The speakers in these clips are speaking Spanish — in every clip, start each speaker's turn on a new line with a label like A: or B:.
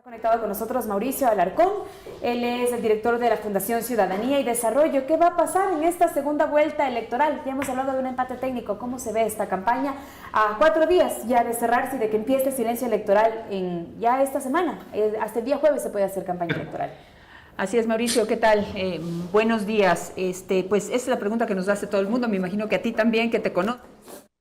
A: Está conectado con nosotros Mauricio Alarcón, él es el director de la Fundación Ciudadanía y Desarrollo. ¿Qué va a pasar en esta segunda vuelta electoral? Ya hemos hablado de un empate técnico. ¿Cómo se ve esta campaña a 4 días ya de cerrarse y de que empiece el silencio electoral ya esta semana? Hasta el día jueves se puede hacer campaña electoral.
B: Así es, Mauricio, ¿qué tal? Buenos días. Pues esa es la pregunta que nos hace todo el mundo, me imagino que a ti también, que te conoces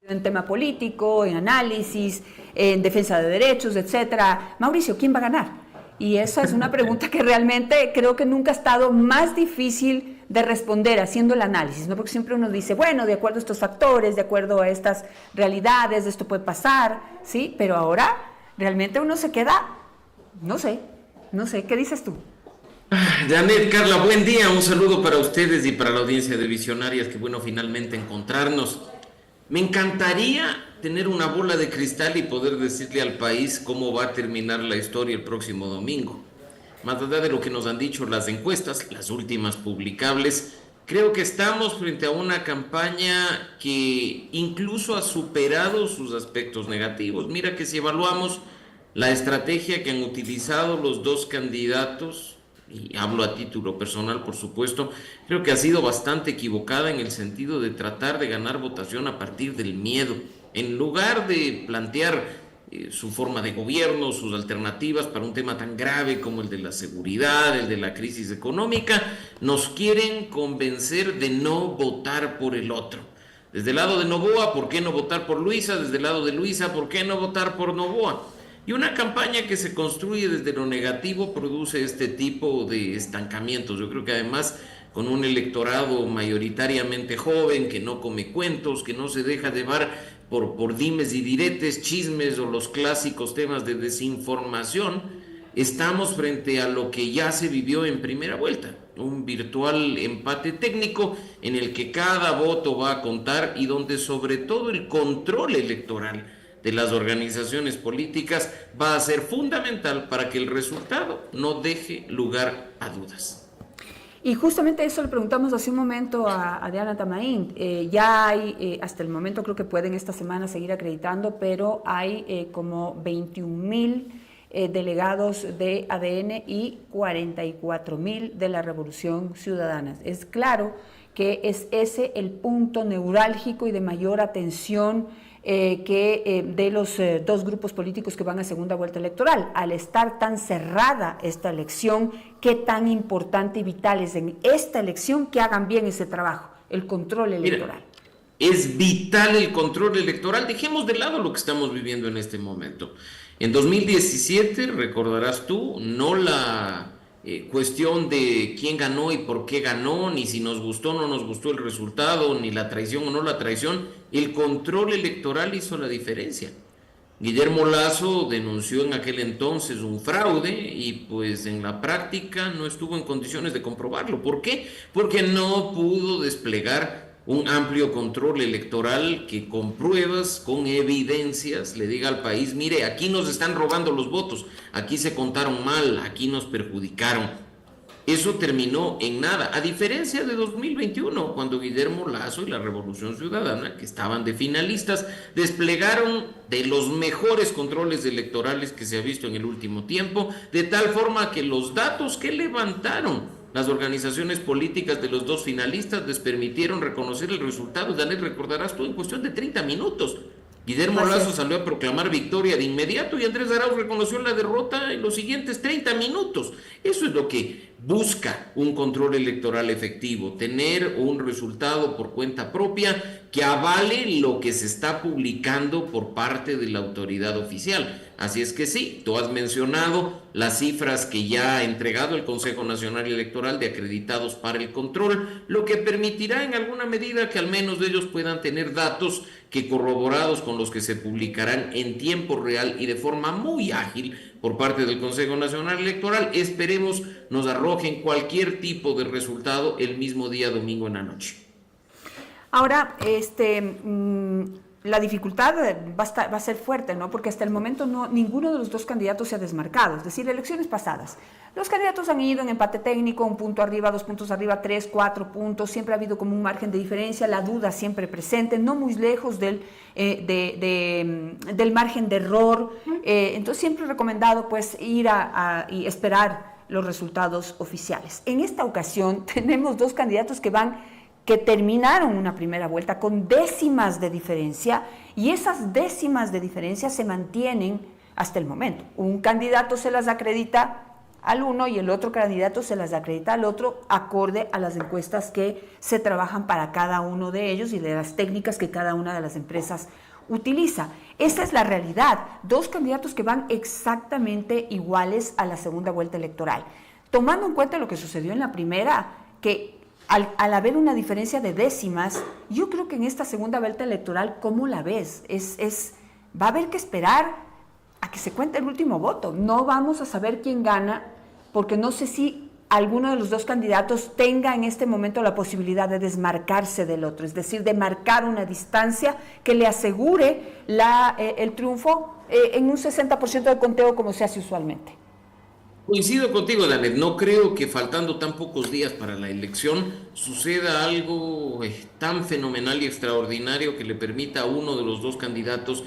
B: en tema político, en análisis, en defensa de derechos, etcétera. Mauricio, ¿quién va a ganar? Y esa es una pregunta que realmente creo que nunca ha estado más difícil de responder haciendo el análisis, ¿no? Porque siempre uno dice, bueno, de acuerdo a estos factores, de acuerdo a estas realidades, esto puede pasar, ¿sí? Pero ahora realmente uno se queda, no sé, ¿qué dices tú?
C: Janet, Carla, buen día, un saludo para ustedes y para la audiencia de Visionarias, qué bueno finalmente encontrarnos. Me encantaría tener una bola de cristal y poder decirle al país cómo va a terminar la historia el próximo domingo. Más allá de lo que nos han dicho las encuestas, las últimas publicables, creo que estamos frente a una campaña que incluso ha superado sus aspectos negativos. Mira que si evaluamos la estrategia que han utilizado los dos candidatos, y hablo a título personal por supuesto, creo que ha sido bastante equivocada en el sentido de tratar de ganar votación a partir del miedo, en lugar de plantear su forma de gobierno, sus alternativas para un tema tan grave como el de la seguridad, el de la crisis económica. Nos quieren convencer de no votar por el otro. Desde el lado de Noboa, ¿por qué no votar por Luisa? Desde el lado de Luisa, ¿por qué no votar por Noboa? Y una campaña que se construye desde lo negativo produce este tipo de estancamientos. Yo creo que además con un electorado mayoritariamente joven, que no come cuentos, que no se deja llevar por dimes y diretes, chismes o los clásicos temas de desinformación, estamos frente a lo que ya se vivió en primera vuelta, un virtual empate técnico en el que cada voto va a contar y donde sobre todo el control electoral de las organizaciones políticas va a ser fundamental para que el resultado no deje lugar a dudas.
B: Y justamente eso le preguntamos hace un momento a Diana Tamaín. Ya hay, hasta el momento creo que pueden esta semana seguir acreditando, pero hay como 21,000 delegados de ADN y 44,000 de la Revolución Ciudadana. Es claro que es ese el punto neurálgico y de mayor atención de los dos grupos políticos que van a segunda vuelta electoral. Al estar tan cerrada esta elección, qué tan importante y vital es en esta elección que hagan bien ese trabajo, el control electoral.
C: Mira, es vital el control electoral. Dejemos de lado lo que estamos viviendo en este momento. En 2017, recordarás tú, no la cuestión de quién ganó y por qué ganó, ni si nos gustó o no nos gustó el resultado, ni la traición o no la traición, el control electoral hizo la diferencia. Guillermo Lasso denunció en aquel entonces un fraude y pues en la práctica no estuvo en condiciones de comprobarlo. ¿Por qué? Porque no pudo desplegar un amplio control electoral que con pruebas, con evidencias, le diga al país, mire, aquí nos están robando los votos, aquí se contaron mal, aquí nos perjudicaron. Eso terminó en nada, a diferencia de 2021, cuando Guillermo Lasso y la Revolución Ciudadana, que estaban de finalistas, desplegaron de los mejores controles electorales que se ha visto en el último tiempo, de tal forma que los datos que levantaron las organizaciones políticas de los dos finalistas les permitieron reconocer el resultado. Daniel, recordarás tú, en cuestión de 30 minutos. Guillermo Lasso salió a proclamar victoria de inmediato y Andrés Arauz reconoció la derrota en los siguientes 30 minutos. Eso es lo que busca un control electoral efectivo, tener un resultado por cuenta propia que avale lo que se está publicando por parte de la autoridad oficial. Así es que sí, tú has mencionado las cifras que ya ha entregado el Consejo Nacional Electoral de acreditados para el control, lo que permitirá en alguna medida que al menos ellos puedan tener datos que, corroborados con los que se publicarán en tiempo real y de forma muy ágil por parte del Consejo Nacional Electoral, esperemos nos arrojen cualquier tipo de resultado el mismo día domingo en la noche.
B: Ahora, la dificultad va a ser fuerte, ¿no? Porque hasta el momento ninguno de los dos candidatos se ha desmarcado. Es decir, elecciones pasadas, los candidatos han ido en empate técnico, 1 punto arriba, 2 puntos arriba, 3, 4 puntos, siempre ha habido como un margen de diferencia, la duda siempre presente, no muy lejos del margen de error. Entonces siempre he recomendado pues ir y esperar los resultados oficiales. En esta ocasión tenemos dos candidatos que terminaron una primera vuelta con décimas de diferencia, y esas décimas de diferencia se mantienen hasta el momento. Un candidato se las acredita al uno y el otro candidato se las acredita al otro, acorde a las encuestas que se trabajan para cada uno de ellos y de las técnicas que cada una de las empresas utiliza. Esa es la realidad. Dos candidatos que van exactamente iguales a la segunda vuelta electoral. Tomando en cuenta lo que sucedió en la primera, que al haber una diferencia de décimas, yo creo que en esta segunda vuelta electoral, ¿cómo la ves? Va a haber que esperar a que se cuente el último voto. No vamos a saber quién gana, porque no sé si alguno de los dos candidatos tenga en este momento la posibilidad de desmarcarse del otro, es decir, de marcar una distancia que le asegure el triunfo en un 60% de conteo, como se hace usualmente.
C: Coincido contigo, Danet. No creo que faltando tan pocos días para la elección suceda algo tan fenomenal y extraordinario que le permita a uno de los dos candidatos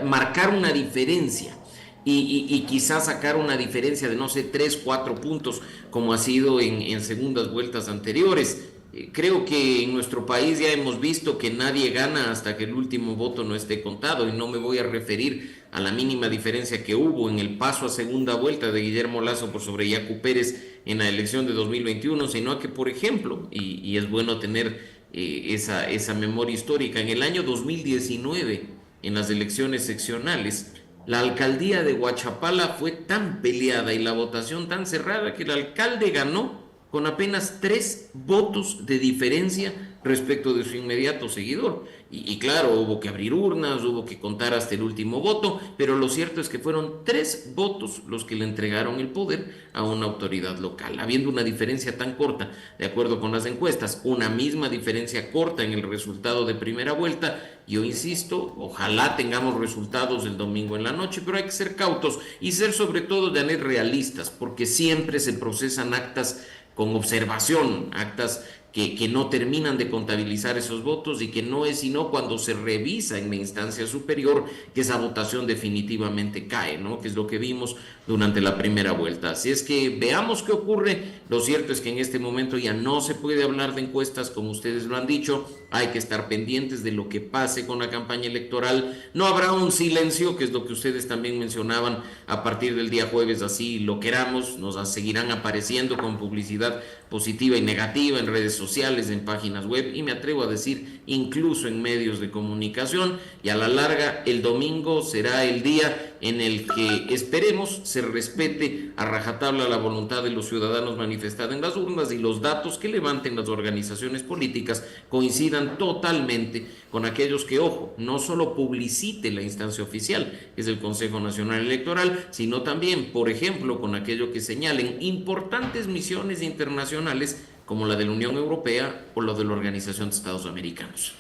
C: marcar una diferencia y quizás sacar una diferencia de, no sé, 3, 4 puntos, como ha sido en segundas vueltas anteriores. Creo que en nuestro país ya hemos visto que nadie gana hasta que el último voto no esté contado, y no me voy a referir a la mínima diferencia que hubo en el paso a segunda vuelta de Guillermo Lasso por sobre Yacu Pérez en la elección de 2021, sino a que, por ejemplo, y es bueno tener esa memoria histórica, en el año 2019, en las elecciones seccionales, la alcaldía de Huachapala fue tan peleada y la votación tan cerrada que el alcalde ganó con apenas 3 votos de diferencia respecto de su inmediato seguidor. Y claro, hubo que abrir urnas, hubo que contar hasta el último voto, pero lo cierto es que fueron 3 votos los que le entregaron el poder a una autoridad local. Habiendo una diferencia tan corta, de acuerdo con las encuestas, una misma diferencia corta en el resultado de primera vuelta, yo insisto, ojalá tengamos resultados el domingo en la noche, pero hay que ser cautos y ser sobre todo, Janet, realistas, porque siempre se procesan actas con observación, actas que no terminan de contabilizar esos votos, y que no es sino cuando se revisa en la instancia superior que esa votación definitivamente cae, ¿no? Que es lo que vimos durante la primera vuelta. Así es que veamos qué ocurre. Lo cierto es que en este momento ya no se puede hablar de encuestas, como ustedes lo han dicho. Hay que estar pendientes de lo que pase con la campaña electoral. No habrá un silencio, que es lo que ustedes también mencionaban, a partir del día jueves, así lo queramos. Nos seguirán apareciendo con publicidad positiva y negativa en redes sociales, en páginas web, y me atrevo a decir incluso en medios de comunicación, y a la larga el domingo será el día en el que esperemos se respete a rajatabla la voluntad de los ciudadanos manifestada en las urnas, y los datos que levanten las organizaciones políticas coincidan totalmente con aquellos que, ojo, no solo publicite la instancia oficial, que es el Consejo Nacional Electoral, sino también, por ejemplo, con aquello que señalen importantes misiones internacionales como la de la Unión Europea o la de la Organización de Estados Americanos.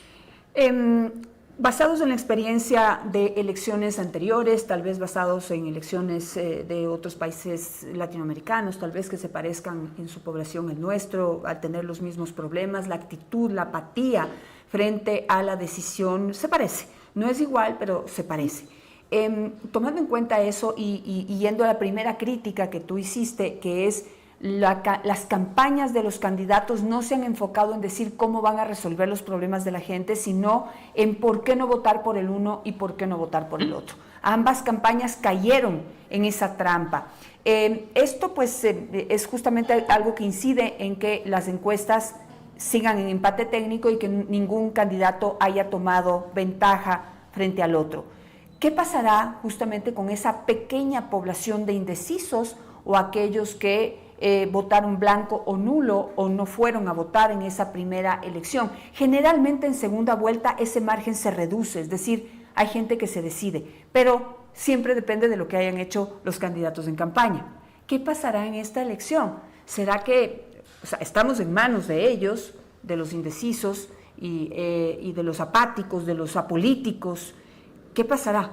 B: Basados en la experiencia de elecciones anteriores, tal vez basados en elecciones de otros países latinoamericanos, tal vez que se parezcan en su población al nuestro, al tener los mismos problemas, la actitud, la apatía frente a la decisión se parece. No es igual, pero se parece. Tomando en cuenta eso y yendo a la primera crítica que tú hiciste, que es las campañas de los candidatos no se han enfocado en decir cómo van a resolver los problemas de la gente, sino en por qué no votar por el uno y por qué no votar por el otro. Ambas campañas cayeron en esa trampa. Esto pues es justamente algo que incide en que las encuestas sigan en empate técnico y que ningún candidato haya tomado ventaja frente al otro. ¿Qué pasará justamente con esa pequeña población de indecisos o aquellos que votaron blanco o nulo o no fueron a votar en esa primera elección? Generalmente en segunda vuelta ese margen se reduce, es decir, hay gente que se decide, pero siempre depende de lo que hayan hecho los candidatos en campaña. ¿Qué pasará en esta elección? ¿Será que estamos en manos de ellos, de los indecisos, y de los apáticos, de los apolíticos. ¿Qué pasará?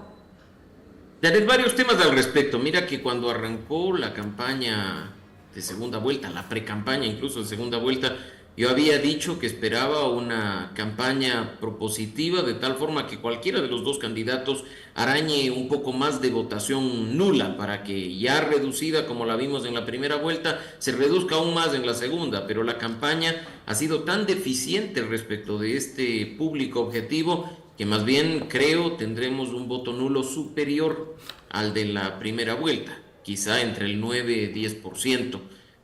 C: Janet, varios temas al respecto. Mira que cuando arrancó la campaña de segunda vuelta, la pre-campaña incluso de segunda vuelta, yo había dicho que esperaba una campaña propositiva de tal forma que cualquiera de los dos candidatos arañe un poco más de votación nula para que ya reducida como la vimos en la primera vuelta, se reduzca aún más en la segunda, pero la campaña ha sido tan deficiente respecto de este público objetivo que más bien creo tendremos un voto nulo superior al de la primera vuelta, quizá entre el 9 y 10%.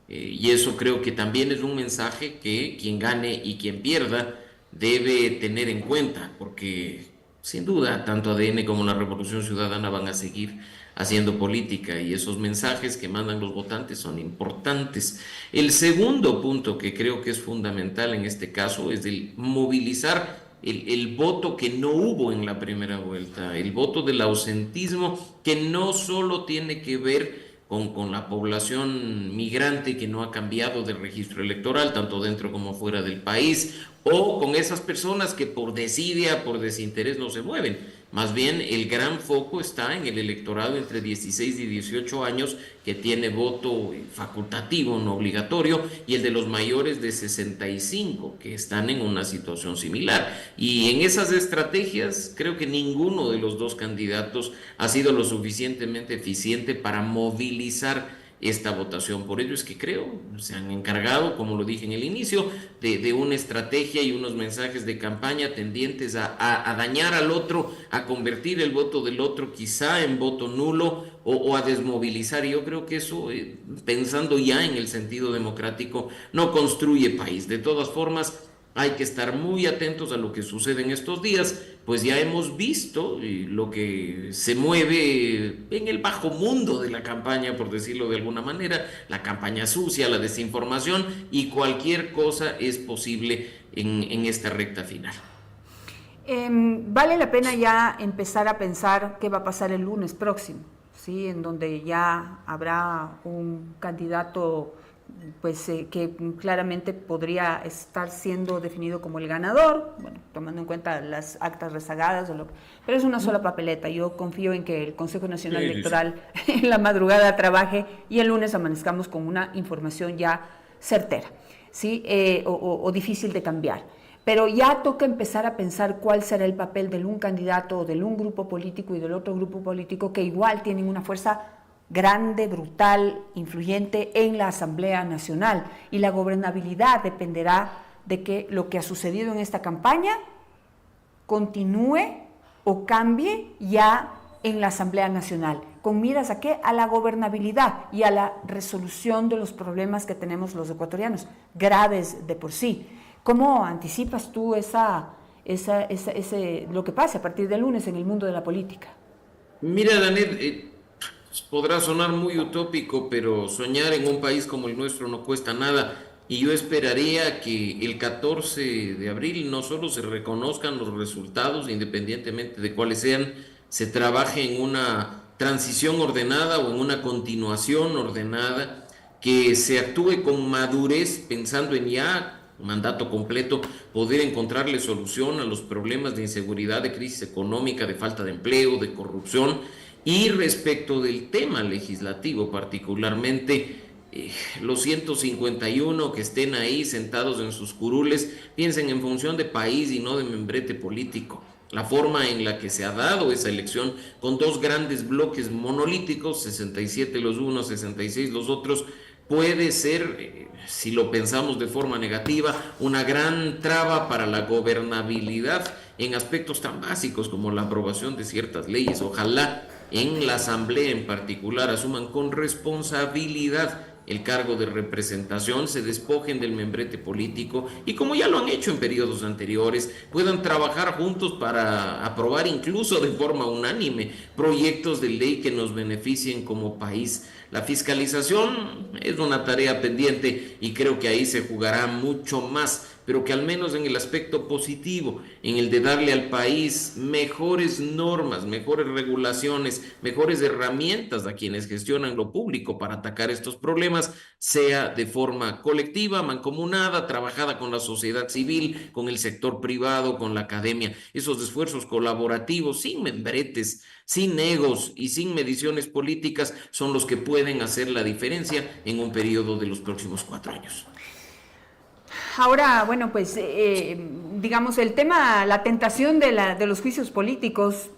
C: Y eso creo que también es un mensaje que quien gane y quien pierda debe tener en cuenta, porque sin duda tanto ADN como la Revolución Ciudadana van a seguir haciendo política y esos mensajes que mandan los votantes son importantes. El segundo punto que creo que es fundamental en este caso es el movilizar el voto que no hubo en la primera vuelta, el voto del ausentismo que no solo tiene que ver con la población migrante que no ha cambiado de registro electoral, tanto dentro como fuera del país, o con esas personas que por desidia, por desinterés no se mueven. Más bien, el gran foco está en el electorado entre 16 y 18 años que tiene voto facultativo, no obligatorio, y el de los mayores de 65 que están en una situación similar. Y en esas estrategias creo que ninguno de los dos candidatos ha sido lo suficientemente eficiente para movilizar esta votación. Por ello es que creo, se han encargado, como lo dije en el inicio, de una estrategia y unos mensajes de campaña tendientes a dañar al otro, a convertir el voto del otro quizá en voto nulo o a desmovilizar. Y yo creo que eso, pensando ya en el sentido democrático, no construye país. De todas formas, hay que estar muy atentos a lo que sucede en estos días, pues ya hemos visto lo que se mueve en el bajo mundo de la campaña, por decirlo de alguna manera, la campaña sucia, la desinformación, y cualquier cosa es posible en esta recta final.
B: Vale la pena ya empezar a pensar qué va a pasar el lunes próximo, ¿sí? En donde ya habrá un candidato pues que claramente podría estar siendo definido como el ganador, bueno, tomando en cuenta las actas rezagadas, pero es una sola papeleta. Yo confío en que el Consejo Nacional Electoral en la madrugada trabaje y el lunes amanezcamos con una información ya certera, ¿sí? O difícil de cambiar. Pero ya toca empezar a pensar cuál será el papel de un candidato o de un grupo político y del otro grupo político que igual tienen una fuerza grande, brutal, influyente en la Asamblea Nacional, y la gobernabilidad dependerá de que lo que ha sucedido en esta campaña continúe o cambie ya en la Asamblea Nacional. ¿Con miras a qué? A la gobernabilidad y a la resolución de los problemas que tenemos los ecuatorianos, graves de por sí. ¿Cómo anticipas tú lo que pase a partir del lunes en el mundo de la política?
C: Mira, Danet, podrá sonar muy utópico, pero soñar en un país como el nuestro no cuesta nada, y yo esperaría que el 14 de abril no solo se reconozcan los resultados, independientemente de cuáles sean, se trabaje en una transición ordenada o en una continuación ordenada, que se actúe con madurez pensando en ya un mandato completo, poder encontrarle solución a los problemas de inseguridad, de crisis económica, de falta de empleo, de corrupción. Y respecto del tema legislativo particularmente, los 151 que estén ahí sentados en sus curules piensen en función de país y no de membrete político. La forma en la que se ha dado esa elección, con dos grandes bloques monolíticos, 67 los unos, 66 los otros, puede ser, si lo pensamos de forma negativa, una gran traba para la gobernabilidad en aspectos tan básicos como la aprobación de ciertas leyes. Ojalá en la Asamblea en particular asuman con responsabilidad el cargo de representación, se despojen del membrete político y, como ya lo han hecho en periodos anteriores, puedan trabajar juntos para aprobar incluso de forma unánime proyectos de ley que nos beneficien como país. La fiscalización es una tarea pendiente y creo que ahí se jugará mucho más pero que al menos en el aspecto positivo, en el de darle al país mejores normas, mejores regulaciones, mejores herramientas a quienes gestionan lo público para atacar estos problemas, sea de forma colectiva, mancomunada, trabajada con la sociedad civil, con el sector privado, con la academia. Esos esfuerzos colaborativos, sin membretes, sin egos y sin mediciones políticas, son los que pueden hacer la diferencia en un periodo de los próximos 4 años.
B: Ahora, bueno, pues digamos el tema, la tentación de los juicios políticos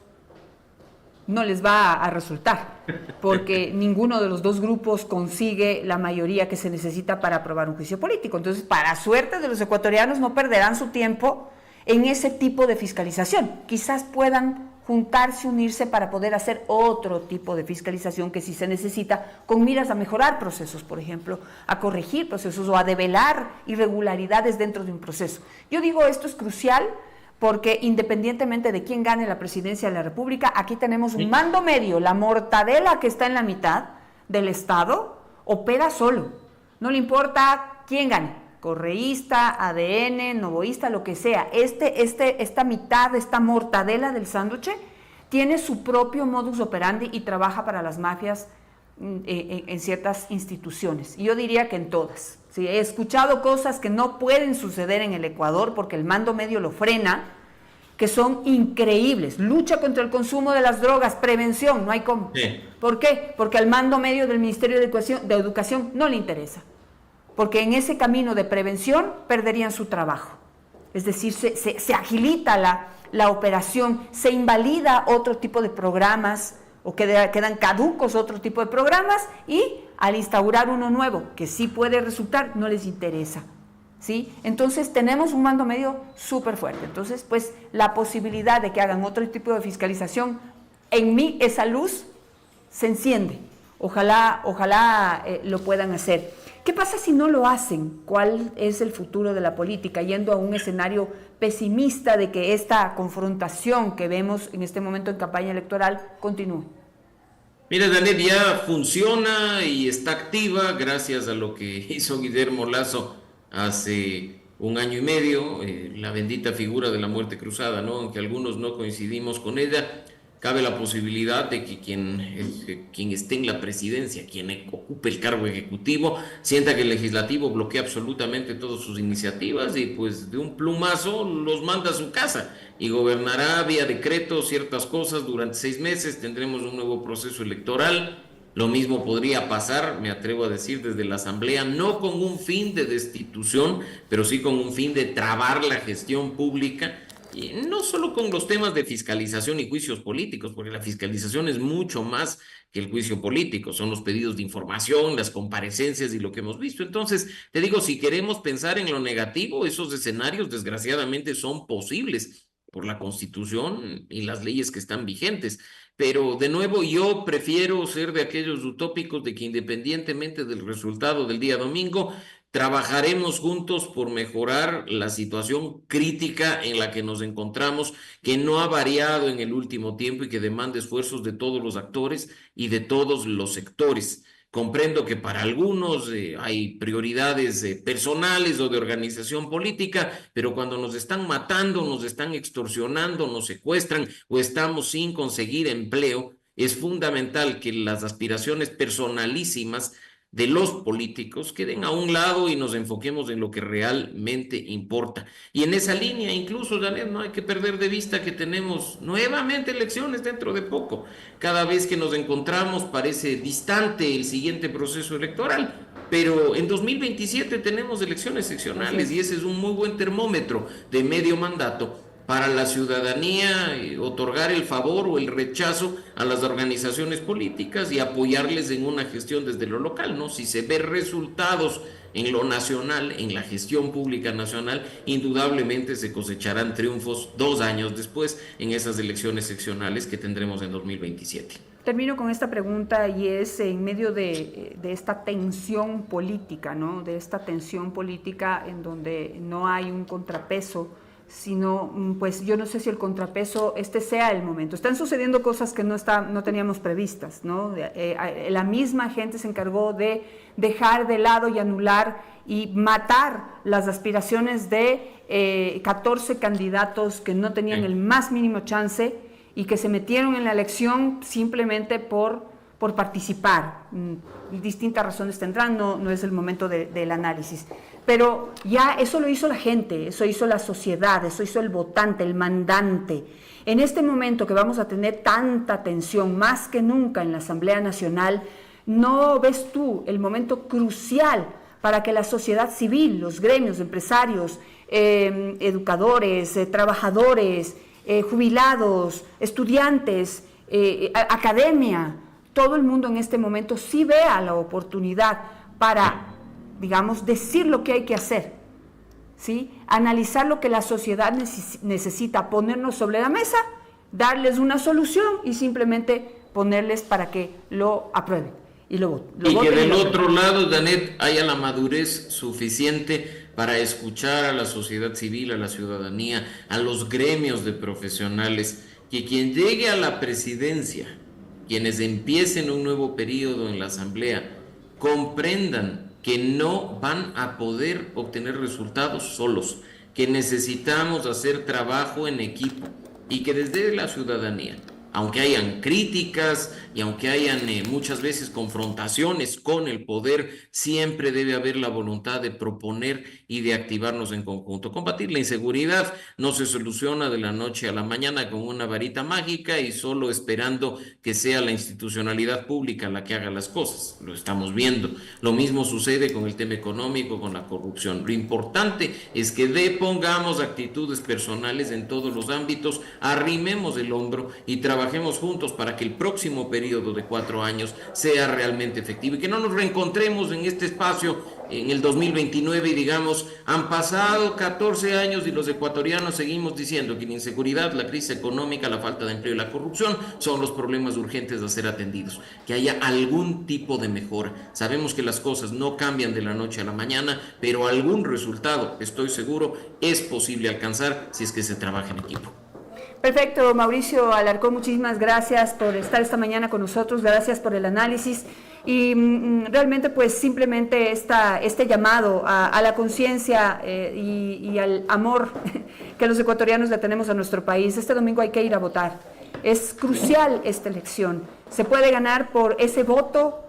B: no les va a resultar, porque ninguno de los dos grupos consigue la mayoría que se necesita para aprobar un juicio político. Entonces, para suerte de los ecuatorianos, no perderán su tiempo en ese tipo de fiscalización. Quizás puedan juntarse, unirse para poder hacer otro tipo de fiscalización que sí se necesita, con miras a mejorar procesos, por ejemplo, a corregir procesos o a develar irregularidades dentro de un proceso. Yo digo, esto es crucial porque independientemente de quién gane la presidencia de la República, aquí tenemos un mando medio, la mortadela que está en la mitad del Estado, opera solo, no le importa quién gane, correísta, ADN, novoísta, lo que sea. Esta mitad, esta mortadela del sándwich, tiene su propio modus operandi y trabaja para las mafias en ciertas instituciones. Y yo diría que en todas. ¿Sí? He escuchado cosas que no pueden suceder en el Ecuador porque el mando medio lo frena, que son increíbles. Lucha contra el consumo de las drogas, prevención, no hay cómo. Sí. ¿Por qué? Porque al mando medio del Ministerio de Educación no le interesa. Porque en ese camino de prevención perderían su trabajo. Es decir, se agilita la operación, se invalida otro tipo de programas o quedan caducos otro tipo de programas y al instaurar uno nuevo que sí puede resultar, no les interesa. ¿Sí? Entonces tenemos un mando medio súper fuerte. Entonces, pues la posibilidad de que hagan otro tipo de fiscalización, en mí esa luz se enciende. Ojalá lo puedan hacer. ¿Qué pasa si no lo hacen? ¿Cuál es el futuro de la política? Yendo a un escenario pesimista de que esta confrontación que vemos en este momento en campaña electoral continúe.
C: Mira, Danet, ya funciona y está activa gracias a lo que hizo Guillermo Lasso hace 1 año y medio, la bendita figura de la muerte cruzada, ¿no? Aunque algunos no coincidimos con ella, cabe la posibilidad de que quien esté en la presidencia, quien ocupe el cargo ejecutivo, sienta que el legislativo bloquea absolutamente todas sus iniciativas y pues de un plumazo los manda a su casa y gobernará vía decreto ciertas cosas durante 6 meses, tendremos un nuevo proceso electoral. Lo mismo podría pasar, me atrevo a decir, desde la Asamblea, no con un fin de destitución, pero sí con un fin de trabar la gestión pública. Y no solo con los temas de fiscalización y juicios políticos, porque la fiscalización es mucho más que el juicio político, son los pedidos de información, las comparecencias y lo que hemos visto. Entonces, te digo, si queremos pensar en lo negativo, esos escenarios desgraciadamente son posibles por la Constitución y las leyes que están vigentes. Pero de nuevo yo prefiero ser de aquellos utópicos de que independientemente del resultado del día domingo, trabajaremos juntos por mejorar la situación crítica en la que nos encontramos, que no ha variado en el último tiempo y que demanda esfuerzos de todos los actores y de todos los sectores. Comprendo que para algunos hay prioridades personales o de organización política, pero cuando nos están matando, nos están extorsionando, nos secuestran o estamos sin conseguir empleo, es fundamental que las aspiraciones personalísimas de los políticos queden a un lado y nos enfoquemos en lo que realmente importa. Y en esa línea, incluso, Janet, no hay que perder de vista que tenemos nuevamente elecciones dentro de poco. Cada vez que nos encontramos parece distante el siguiente proceso electoral, pero en 2027 tenemos elecciones seccionales y ese es un muy buen termómetro de medio mandato para la ciudadanía, otorgar el favor o el rechazo a las organizaciones políticas y apoyarles en una gestión desde lo local, ¿no? Si se ve resultados en lo nacional, en la gestión pública nacional, indudablemente se cosecharán triunfos 2 años después en esas elecciones seccionales que tendremos en 2027.
B: Termino con esta pregunta y es en medio de esta tensión política, ¿no? De esta tensión política en donde no hay un contrapeso sino pues yo no sé si el contrapeso sea el momento. Están sucediendo cosas que no teníamos previstas, ¿no? La misma gente se encargó de dejar de lado y anular y matar las aspiraciones de 14 candidatos que no tenían el más mínimo chance y que se metieron en la elección simplemente por participar. Distintas razones tendrán, no es el momento del análisis. Pero ya eso lo hizo la gente, eso hizo la sociedad, eso hizo el votante, el mandante. En este momento que vamos a tener tanta tensión, más que nunca en la Asamblea Nacional, ¿no ves tú el momento crucial para que la sociedad civil, los gremios, empresarios, educadores, trabajadores, jubilados, estudiantes, academia, todo el mundo en este momento sí vea la oportunidad para, digamos, decir lo que hay que hacer, ¿sí? Analizar lo que la sociedad necesita, ponernos sobre la mesa, darles una solución y simplemente ponerles para que lo aprueben y lo voten.
C: Y que del otro lado, Danette, haya la madurez suficiente para escuchar a la sociedad civil, a la ciudadanía, a los gremios de profesionales, que quien llegue a la presidencia, quienes empiecen un nuevo periodo en la Asamblea, comprendan que no van a poder obtener resultados solos, que necesitamos hacer trabajo en equipo y que desde la ciudadanía, aunque hayan críticas y aunque hayan muchas veces confrontaciones con el poder, siempre debe haber la voluntad de proponer y de activarnos en conjunto. Combatir la inseguridad no se soluciona de la noche a la mañana con una varita mágica y solo esperando que sea la institucionalidad pública la que haga las cosas. Lo estamos viendo. Lo mismo sucede con el tema económico, con la corrupción. Lo importante es que depongamos actitudes personales en todos los ámbitos, arrimemos el hombro y trabajemos juntos para que el próximo periodo de 4 años sea realmente efectivo y que no nos reencontremos en este espacio en el 2029 y digamos, han pasado 14 años y los ecuatorianos seguimos diciendo que la inseguridad, la crisis económica, la falta de empleo y la corrupción son los problemas urgentes a ser atendidos, que haya algún tipo de mejora. Sabemos que las cosas no cambian de la noche a la mañana, pero algún resultado, estoy seguro, es posible alcanzar si es que se trabaja en equipo.
B: Perfecto, Mauricio Alarcón, muchísimas gracias por estar esta mañana con nosotros, gracias por el análisis y realmente pues simplemente este llamado a la conciencia y al amor que los ecuatorianos le tenemos a nuestro país. Este domingo hay que ir a votar, es crucial esta elección, se puede ganar por ese voto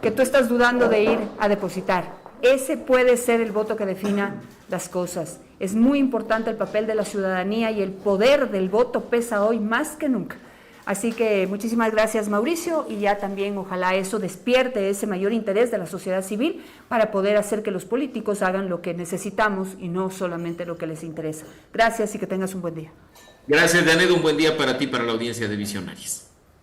B: que tú estás dudando de ir a depositar. Ese puede ser el voto que defina las cosas. Es muy importante el papel de la ciudadanía y el poder del voto pesa hoy más que nunca. Así que muchísimas gracias, Mauricio, y ya también ojalá eso despierte ese mayor interés de la sociedad civil para poder hacer que los políticos hagan lo que necesitamos y no solamente lo que les interesa. Gracias y que tengas un buen día.
C: Gracias, Danette, un buen día para ti, para la audiencia de Visionarios.